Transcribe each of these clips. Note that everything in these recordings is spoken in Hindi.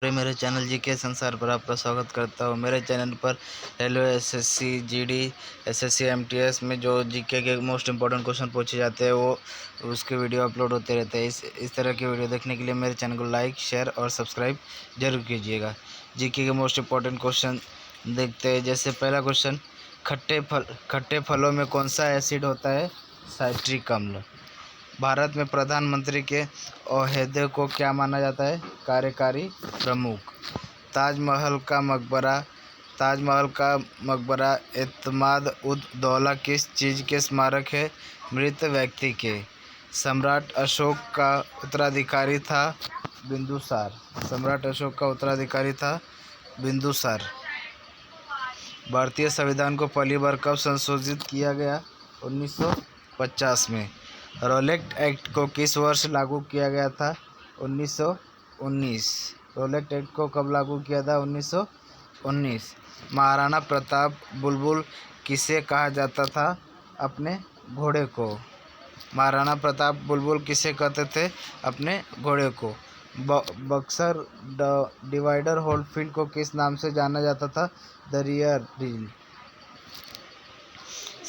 मेरे चैनल जीके संसार पर आपका स्वागत करता हूँ। मेरे चैनल पर railway, SSC, GD, SSC, MTS में जो जीके के मोस्ट इंपॉर्टेंट क्वेश्चन पूछे जाते हैं वो उसके वीडियो अपलोड होते रहते हैं। इस तरह के वीडियो देखने के लिए मेरे चैनल को लाइक, शेयर और सब्सक्राइब जरूर कीजिएगा। जीके के मोस्ट इंपॉर्टेंट क्वेश्चन देखते हैं। जैसे पहला क्वेश्चन, खट्टे फलों में कौन सा एसिड होता है? साइट्रिक अम्ल। भारत में प्रधानमंत्री के ओहदे को क्या माना जाता है? कार्यकारी प्रमुख। ताजमहल का मकबरा एतमाद उद दौला किस चीज़ के स्मारक है? मृत व्यक्ति के। सम्राट अशोक का उत्तराधिकारी था बिंदुसार। भारतीय संविधान को पहली बार कब संशोधित किया गया? 1950 में। रोलेट एक्ट को किस वर्ष लागू किया गया था? 1919। रोलेट एक्ट को कब लागू किया था? 1919। महाराणा प्रताप बुलबुल किसे कहा जाता था? अपने घोड़े को। महाराणा प्रताप बुलबुल किसे कहते थे? अपने घोड़े को। बक्सर डिवाइडर होलफील्ड को किस नाम से जाना जाता था? The rear deal.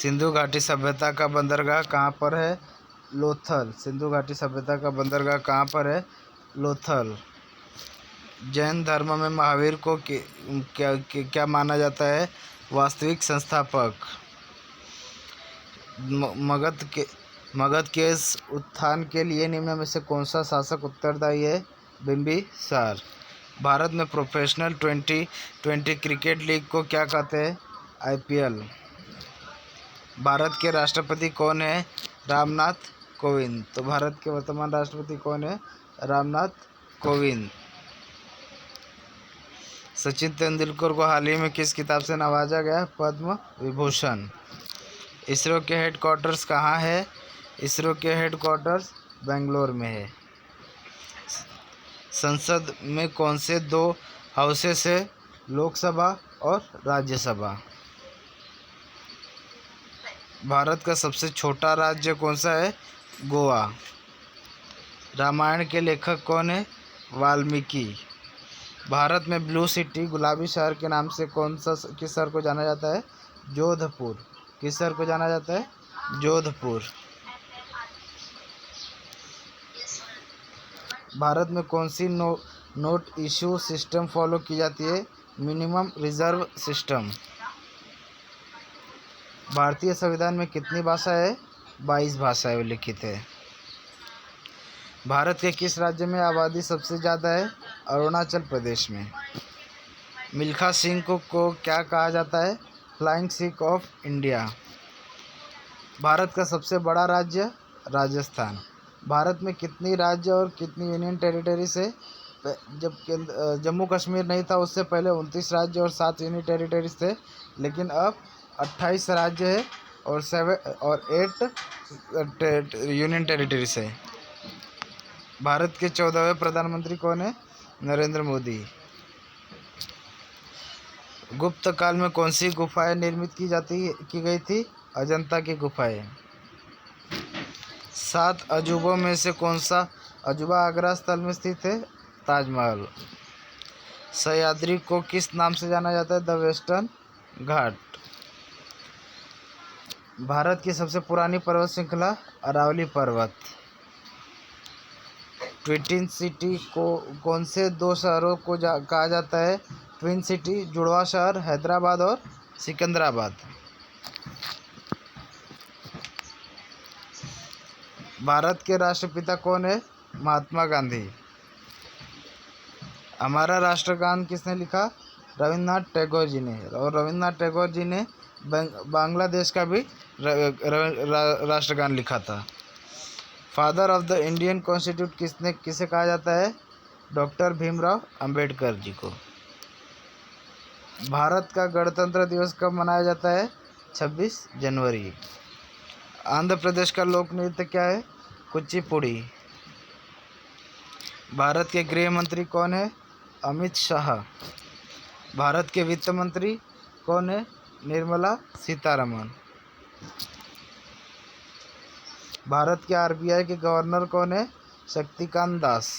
सिंधु घाटी सभ्यता का बंदरगाह कहाँ पर है? लोथल। सिंधु घाटी सभ्यता का बंदरगाह कहाँ पर है? लोथल। जैन धर्म में महावीर को क्या माना जाता है? वास्तविक संस्थापक। मगध के उत्थान के लिए निम्न में से कौन सा शासक उत्तरदायी है? बिंबिसार। भारत में प्रोफेशनल ट्वेंटी क्रिकेट लीग को क्या कहते हैं? आईपीएल। भारत के राष्ट्रपति कौन है? रामनाथ कोविंद। तो भारत के वर्तमान राष्ट्रपति कौन है? रामनाथ कोविंद। सचिन तेंदुलकर को हाल ही में किस किताब से नवाजा गया? पद्म विभूषण। इसरो के हेडक्वार्टर्स कहाँ है? इसरो के हेडक्वार्टर्स बेंगलोर में है। संसद में कौन से दो हाउसेस है? लोकसभा और राज्यसभा। भारत का सबसे छोटा राज्य कौन सा है? गोवा। रामायण के लेखक कौन है? वाल्मीकि। भारत में ब्लू सिटी, गुलाबी शहर के नाम से किस शहर को जाना जाता है? जोधपुर। किस शहर को जाना जाता है? जोधपुर। भारत में कौन सी नोट इशू सिस्टम फॉलो की जाती है? Minimum reserve system. भारतीय संविधान में कितनी भाषाएं है? 22 भाषाएं लिखित है। भारत के किस राज्य में आबादी सबसे ज़्यादा है? अरुणाचल प्रदेश में। मिल्खा सिंह को क्या कहा जाता है? Flying Sikh of India. Bharat का सबसे बड़ा राज्य? राजस्थान। भारत में कितनी राज्य और कितनी यूनियन टेरिटरीज है? जब जम्मू कश्मीर नहीं था उससे पहले 29 राज्य और 7 यूनियन टेरिटरीज थे, लेकिन अब 28 राज्य है और 8 यूनियन टेरिटरीज है। भारत के 14वें प्रधानमंत्री कौन है? नरेंद्र मोदी। गुप्त काल में कौन सी गुफाएं निर्मित की गई थी? अजंता की गुफाएं। 7 अजूबों में से कौन सा अजूबा आगरा स्थल में स्थित है? ताजमहल। सह्याद्री को किस नाम से जाना जाता है? द वेस्टर्न घाट। भारत की सबसे पुरानी पर्वत श्रृंखला? अरावली पर्वत। ट्विन सिटी को कौन से दो शहरों को कहा जाता है? ट्विन सिटी, जुड़वा शहर हैदराबाद और सिकंदराबाद। भारत के राष्ट्रपिता कौन है? महात्मा गांधी। हमारा राष्ट्रगान किसने लिखा? रविन्द्रनाथ टैगोर जी ने। और रविन्द्रनाथ टैगोर जी ने बांग्लादेश का भी राष्ट्रगान लिखा था। Father of the Indian constitution किसे कहा जाता है? डॉक्टर भीमराव अंबेडकर जी को। भारत का गणतंत्र दिवस कब मनाया जाता है? 26 जनवरी। आंध्र प्रदेश का लोक नृत्य क्या है? कुचिपुड़ी। भारत के गृह मंत्री कौन है? अमित शाह। भारत के वित्त मंत्री कौन है? निर्मला सीतारमण। भारत के आरबीआई के गवर्नर कौन है? शक्तिकांत दास।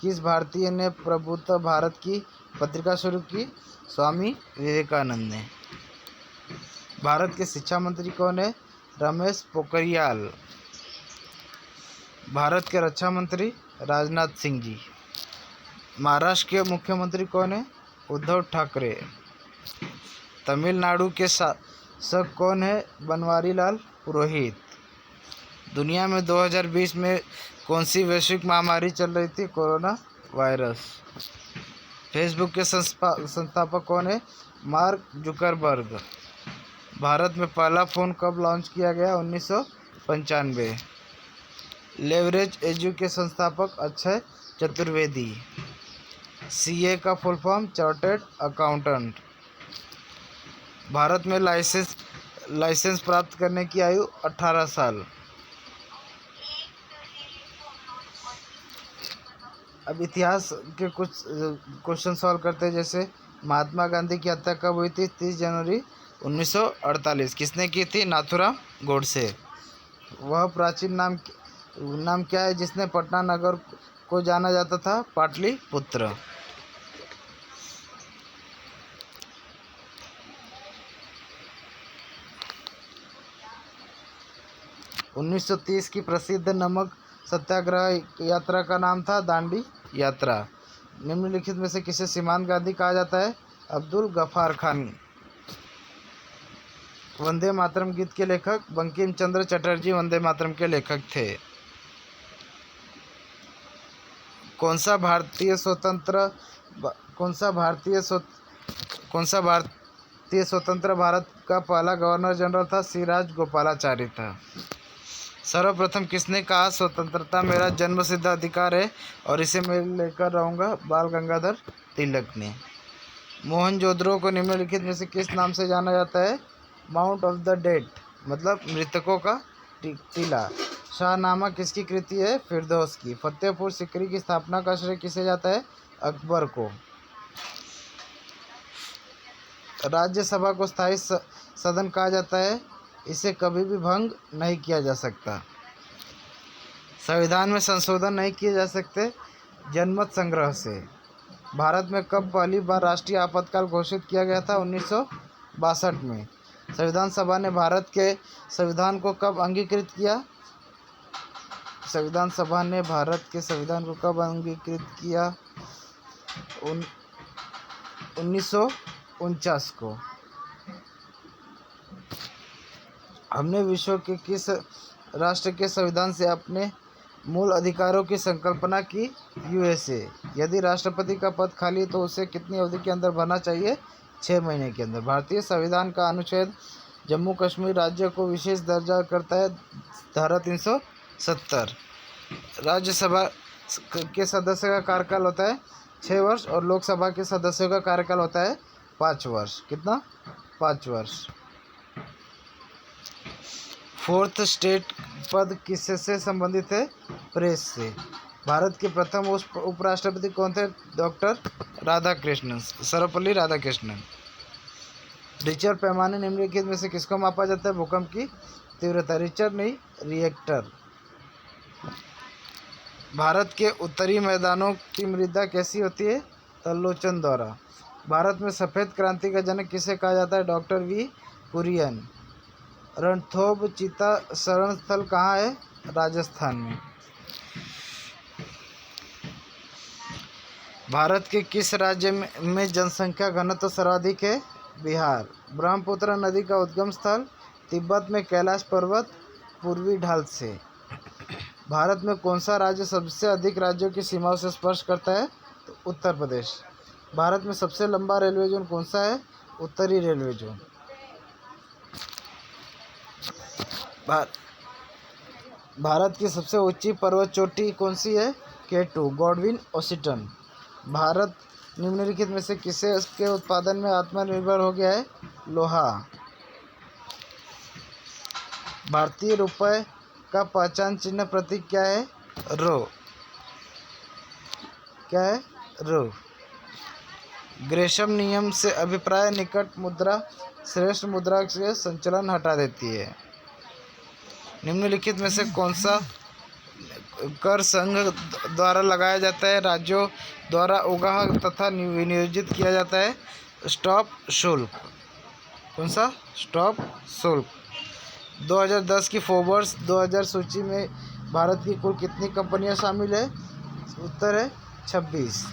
किस भारतीय ने प्रभुत्व भारत की पत्रिका शुरू की? स्वामी विवेकानंद ने। भारत के शिक्षा मंत्री कौन है? रमेश पोखरियाल। भारत के रक्षा मंत्री राजनाथ सिंह जी। महाराष्ट्र के मुख्यमंत्री कौन है? उद्धव ठाकरे। तमिलनाडु के शासक कौन है? बनवारी लाल पुरोहित। दुनिया में 2020 में कौन सी वैश्विक महामारी चल रही थी? Corona virus. फेसबुक के संस्थापक कौन है? Mark Zuckerberg. भारत में पहला फ़ोन कब लॉन्च किया गया? 1995। लेवरेज एजू के संस्थापक अक्षय चतुर्वेदी। सीए का full form chartered accountant. Bharat में लाइसेंस प्राप्त करने की आयु 18 साल। अब इतिहास के कुछ क्वेश्चन सॉल्व करते हैं। जैसे महात्मा गांधी की हत्या कब हुई थी? 30 जनवरी 1948। किसने की थी? नाथूराम गोडसे। वह प्राचीन नाम क्या है जिसने पटना नगर को जाना जाता था? पाटलिपुत्र। 1930 की प्रसिद्ध नमक सत्याग्रह यात्रा का नाम था दांडी यात्रा। निम्नलिखित में से किसे सीमांत गांधी कहा जाता है? अब्दुल गफ्फार खान। वंदे मातरम गीत के लेखक बंकिम चंद्र चटर्जी वंदे मातरम के लेखक थे। कौन सा भारतीय स्वतंत्र भारत का पहला गवर्नर जनरल था? सिराज गोपालाचारी था। सर्वप्रथम किसने कहा स्वतंत्रता मेरा जन्मसिद्ध अधिकार है और इसे मैं लेकर रहूँगा? बाल गंगाधर तिलक ने। मोहनजोदड़ो को निम्नलिखित में से किस नाम से जाना जाता है? माउंट ऑफ द डेड, मतलब मृतकों का टीला। शाहनामा किसकी कृति है? फिरदौस की। फतेहपुर सीकरी की स्थापना का श्रेय किसे जाता है? अकबर को। राज्यसभा को स्थायी सदन कहा जाता है, इसे कभी भी भंग नहीं किया जा सकता। संविधान में संशोधन नहीं किए जा सकते जनमत संग्रह से। भारत में कब पहली बार राष्ट्रीय आपातकाल घोषित किया गया था? 1962 में। संविधान सभा ने भारत के संविधान को कब अंगीकृत किया? संविधान सभा ने भारत के संविधान को कब अंगीकृत किया? 1949 को। हमने विश्व के किस राष्ट्र के संविधान से अपने मूल अधिकारों की संकल्पना की? यूएसए। यदि राष्ट्रपति का पद खाली तो उसे कितनी अवधि के अंदर भरना चाहिए? 6 महीने के अंदर। भारतीय संविधान का अनुच्छेद जम्मू कश्मीर राज्य को विशेष दर्जा करता है, धारा 370। राज्यसभा के सदस्य का कार्यकाल होता है 6 वर्ष और लोकसभा के सदस्यों का कार्यकाल होता है 5 वर्ष। कितना? 5 वर्ष। फोर्थ स्टेट पद किससे संबंधित है? प्रेस से। भारत के प्रथम उपराष्ट्रपति कौन थे? डॉक्टर राधाकृष्णन, सर्वपल्ली राधाकृष्णन। रिचर पैमाने निम्नलिखित में से किसको मापा जाता है? भूकंप की तीव्रता। रिचर नहीं, रिएक्टर। भारत के उत्तरी मैदानों की मृदा कैसी होती है? तल्लोचन द्वारा। भारत में सफ़ेद क्रांति का जनक किसे कहा जाता है? Doctor V Kurien. रणथंभौर चीता शरण स्थल कहाँ है? राजस्थान में। भारत के किस राज्य में जनसंख्या घनत्व सर्वाधिक है? बिहार। ब्रह्मपुत्र नदी का उद्गम स्थल? तिब्बत में कैलाश पर्वत पूर्वी ढाल से। भारत में कौन सा राज्य सबसे अधिक राज्यों की सीमाओं से स्पर्श करता है? तो उत्तर प्रदेश। भारत में सबसे लंबा रेलवे जोन कौन सा है? उत्तरी रेलवे जोन। भारत की सबसे ऊंची पर्वत चोटी कौन सी है? K2, Godwin ऑसिटन। भारत निम्नलिखित में से किसे के उत्पादन में आत्मनिर्भर हो गया है? लोहा। भारतीय रुपये का पहचान चिन्ह प्रतीक क्या है? रो। क्या है? रो। ग्रेशम नियम से अभिप्राय निकट मुद्रा श्रेष्ठ मुद्रा से संचलन हटा देती है। निम्नलिखित में से कर संघ द्वारा लगाया जाता है, राज्यों द्वारा उगाह तथा विनियोजित किया जाता है। स्टॉप शुल्क, कौन सा? स्टॉप शुल्क। 2010 की फोर्ब्स 2000 सूची में भारत की कुल कितनी कंपनियां शामिल है? उत्तर है 26।